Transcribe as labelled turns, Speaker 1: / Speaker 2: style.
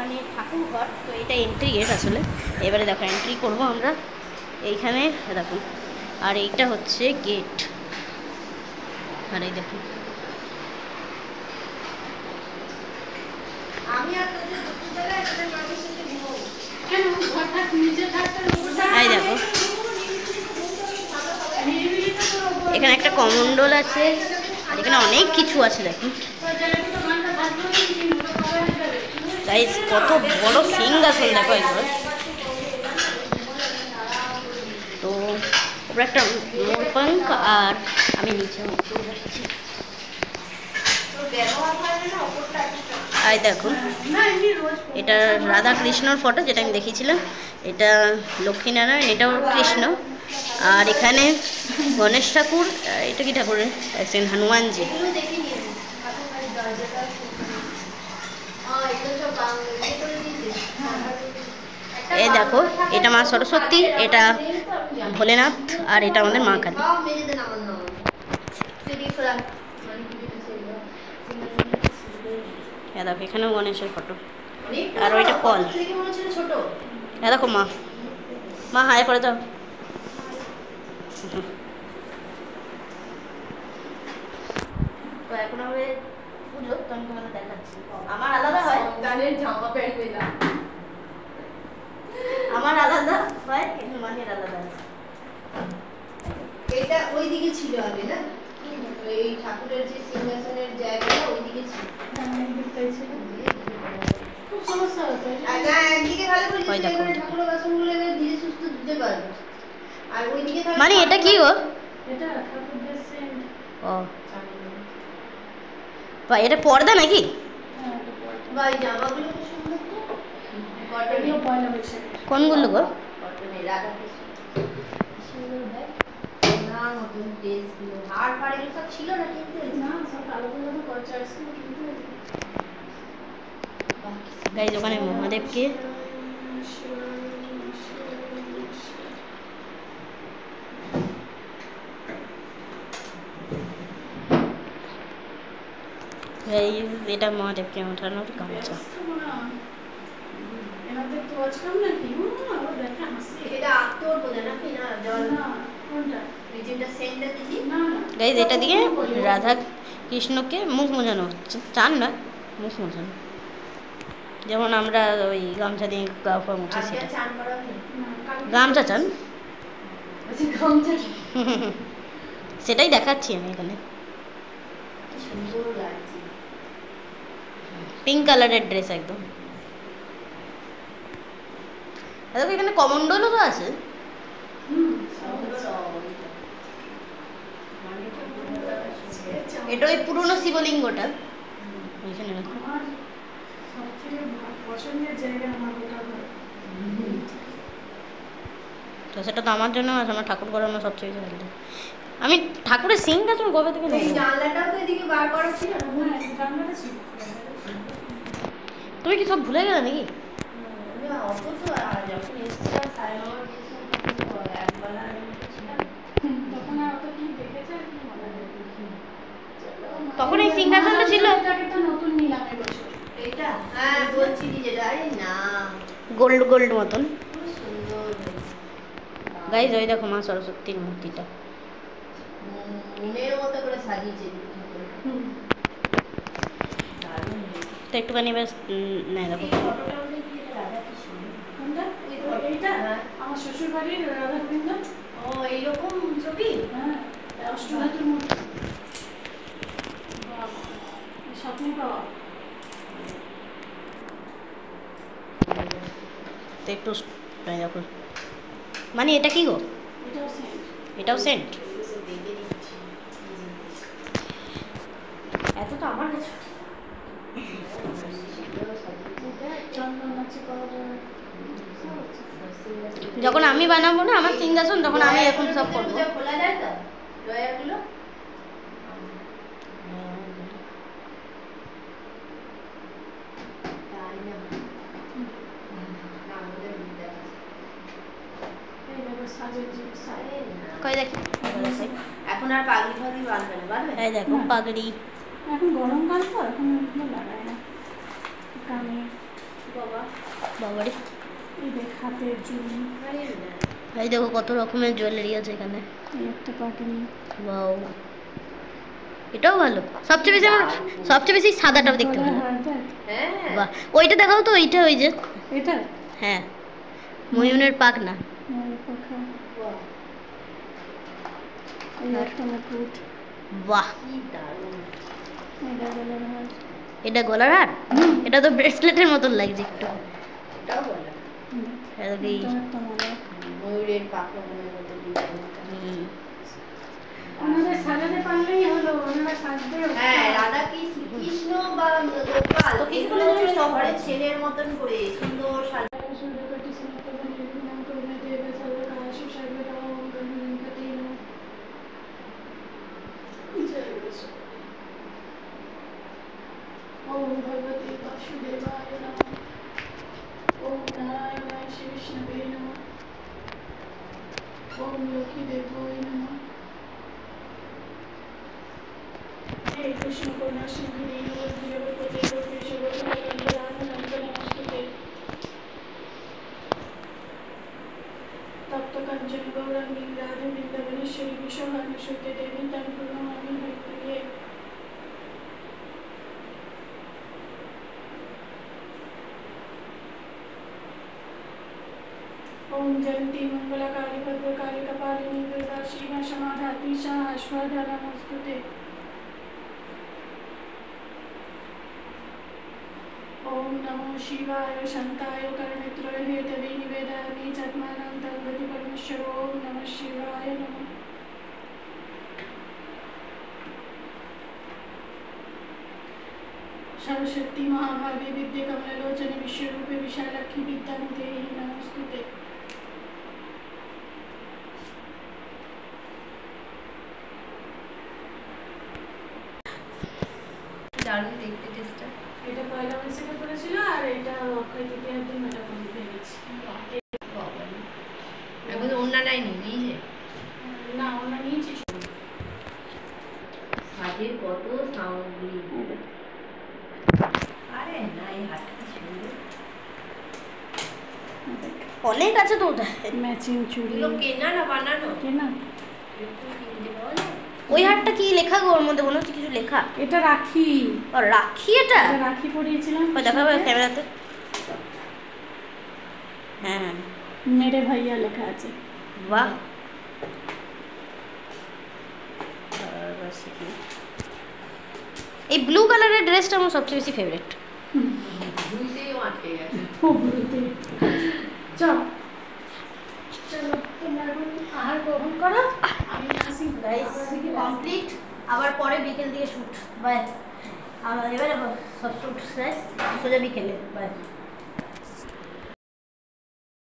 Speaker 1: মানে ঠাকুর ঘর। তো এটা এন্ট্রি গেট আসলে। এবারে দেখো এন্ট্রি করবো আমরা এইখানে, দেখো। আর এইটা হচ্ছে গেট। আর এই দেখো এই দেখো এখানে একটা কমণ্ডল আছে, আর এখানে অনেক কিছু আছে দেখো। গাইস কত বড় সিংহাসন দেখো একবার। তো ওপরে একটা মোরপাঙ্খ, আর আমি নিচে যাচ্ছি। এই দেখো এটা রাধা কৃষ্ণর ফটো, যেটা আমি দেখিয়েছিলাম। এটা লক্ষ্মীনারায়ণ, এটাও কৃষ্ণ। আর এখানে গণেশ ঠাকুর, এটা কি ঠাকুরের একজন হনুমানজি। এই দেখো এটা মা সরস্বতী, এটা ভোলেনাথ, আর এটা আমাদের মা কালী। দেখো এখানেও গণেশের ফটো, আর ওইটা কল। দেখো মা, মা হাই করে দাও। তো এখন হবে পুজো, তো আমি তোমাদের দেখাচ্ছি। আমার আলাদা হয়,
Speaker 2: জামা প্যান্ট পেলাম।
Speaker 1: আমার আলাদা হয়, কিন্তু মানের আলাদা আছে।
Speaker 2: এটা ওই দিকে ছিল আগে না, এই ঠাকুরের যে সিংহাসনের জায়গাটা ওই দিকে ছিল। খুব সমস্যা হতো। না একদিকে ভালো করে ঠাকুরের বাসনগুলো ধীরে সুস্থ ধুতে পারবে, আর ওইদিকে
Speaker 1: মানে এটা কি গো?
Speaker 2: এটা ঠাকুরের সেন্ট।
Speaker 1: ও বা এটা পর্দা নাকি?
Speaker 2: হ্যাঁ এটা পর্দা। ভাই জামাগুলো কি সুন্দর তো, কটনের পয়লা বৈশাখ।
Speaker 1: কোনগুলো গো?
Speaker 2: কটনের রাধা কৃষ্ণ সুন্দর দেখ না, নতুন ড্রেসগুলো হার ফার এগুলো সব ছিল না, কিন্তু না সব কালো কালো করে চয়েস করে কিন্তু।
Speaker 1: গাইজ ওখানে মহাদেবকে এটা মহাদেবকে ওঠানোর গামছা। গাইজ এটা দিয়ে রাধা কৃষ্ণকে মুখ মোজানো হচ্ছে, চান না মুখ মোজানো, যেমন আমরা ওই গামছা দিয়ে গা ফা মুছি সেটা। গামছা চান সেটাই দেখাচ্ছি আমি এখানে। পিঙ্ক কালারের ড্রেস একদম। দেখো এখানে কমণ্ডলও তো আছে। এটা ওই পুরনো শিবলিঙ্গটা ওইখানে রাখো। তো সেটা তো আমার জন্য আছে, আমার ঠাকুর ঘরে আমার সবচেয়ে ভালো। আমি ঠাকুরের সিংহাসন কবে থেকে নেব?
Speaker 2: জানলাটাও তো এদিকে বার করা ছিল না। হ্যাঁ জানলাটা ছিল।
Speaker 1: তুমি কি সব ভুলে গেলে নাকি?
Speaker 2: না অত তো যখন এসেছিলাম সাড়ে 9 একবার ছিলাম, তখন আর অত কি দেখেছে কি মনে হয়।
Speaker 1: তখন এই সিংহাসনটা ছিল।
Speaker 2: এটাকে তো নতুন নিলাম এবছর। এটা হ্যাঁ বলছি যেটা, আরে না
Speaker 1: গোল্ড গোল্ড মতন
Speaker 2: খুব সুন্দর।
Speaker 1: গাইজ ওই দেখো মা সরস্বতীর মূর্তিটা
Speaker 2: মনের মতো করে সাজিয়েছে।
Speaker 1: তো একটুখানি বেশ নেয় দেখো।
Speaker 2: আমার শ্বশুর বাড়ির রাধাকৃষ্ণ। ও এইরকম ছবি। হ্যাঁ অষ্টধাতুর মূর্তি। স্বপ্নে পাওয়া।
Speaker 1: তো একটু দেখো, মানে এটা কি গো? এটাও সেন্ট। এত তো আমার কাছে যখন আমি বানাবো না আমার সিংহাসন, তখন আমি এরকম সব করবো।
Speaker 2: খোলা যায় তো ড্রয়ারগুলো? এখন আর পাগড়ি ফাগড়ি বাঁধবে না, বাঁধবে?
Speaker 1: এই দেখো পাগড়ি।
Speaker 2: এখন গরমকাল তো এখন লাগায় না কানে।
Speaker 1: বাবারে
Speaker 2: এই দেখ হাতের জুড়ি,
Speaker 1: এই দেখো কত রকমের জুয়েলারি আছে এখানে।
Speaker 2: এই একটা পাটনি,
Speaker 1: ওয়াও, এটাও ভালো। সবচেয়ে বেশি সাদাটাও দেখতে ভালো। বাহ, ওইটা দেখাও তো, ওইটা ওই যে
Speaker 2: এটা
Speaker 1: হ্যাঁ ময়ূরের পাখ না।
Speaker 2: পাখা, এই একটা মুকুট,
Speaker 1: বাহ
Speaker 2: এটা গলার হার,
Speaker 1: এটা গলার হার, এটা তো ব্রেসলেটের মতন লাগছে একটু। এটা কি
Speaker 2: এটা একটা মালা।
Speaker 1: ময়ূরের পাখা মনে মতো
Speaker 2: ওনাদের সাজাতে পারলেই হলো, ওনারা সাজবেও।
Speaker 3: হ্যাঁ, রাধা কৃষ্ণ বা গোপাল এগুলো হচ্ছে ঘরে ছেলের মতন করে সুন্দর সাজ।
Speaker 2: ओम भगवते वासुदेवाय नमः। ओम नारायणाय श्री विष्णवे नमः। ओम लक्ष्मी देवाय नमः। हे कृष्ण करुणा सिंधु दीनबंधु जगत्पते गोपेश गोपिकाकांत राधाकांत नमस्ते। तप्त कंचन गौरांगी राधे वृंदावनेश्वरी विश्वभानुसुते देवी तं प्रणमामि हरिप्रिये। ओम जयंती मंगलकाली भद्रकाली कपालिनी दुर्गा श्रीमा समाधात्री अश्वधा नमस्तुते। ओम नमो शिवाय शांताय कर्णेत्रय हेतवे निवेदयामि चत्मानं तद्गति परमेश्वर। ओम नमः शिवाय नमः। सरस्वती महाभागे विद्ये कमललोचने विश्वरूपे विशालाक्षी विद्यां देहि नमस्तुते।
Speaker 3: দারুণ দেখতে টেস্টটা।
Speaker 2: এটা পয়লা বৈশাখে পড়েছিল আর এটা অক্ষয় তৃতীয়ার দিন এটা কমপ্লিট হয়ে গেছে।
Speaker 3: এখন ওন্না নাই নিয়ে
Speaker 2: না ওনা নিয়েছি।
Speaker 3: হাতের কত সামগ্রী। আরে না, এই হাতটা সুন্দর।
Speaker 1: অনেক আছে তো ওটা।
Speaker 2: ম্যাচিং চুড়ি,
Speaker 3: এগুলো কেনা না বানানো?
Speaker 2: কেনা।
Speaker 3: একটু কিনতে পাওয়া যায়?
Speaker 1: ওই হারটা কি লেখা গো? ওর মধ্যে মনে হচ্ছে কিছু লেখা।
Speaker 2: এটা রাখি,
Speaker 1: ও রাখি, এটা
Speaker 2: এটা রাখি পরিয়েছিলাম।
Speaker 1: ওই দেখাবে ক্যামেরাতে। হ্যাঁ
Speaker 2: মেরে ভাইয়া লেখা আছে।
Speaker 1: বাহ, এই ব্লু কালারের ড্রেসটা আমার সবচেয়ে বেশি ফেভারিট।
Speaker 3: বুঝতেও আটকে গেছে।
Speaker 2: ও বলতে চল চলো তোমরা এখন আহার গ্রহণ করো, আমি আসি।
Speaker 1: গাইস কমপ্লিট, আবার পরে বিকেল দিয়ে শুট। বাই। এবারে সব শুট শেষ, সোজা বিকেলে। বাই।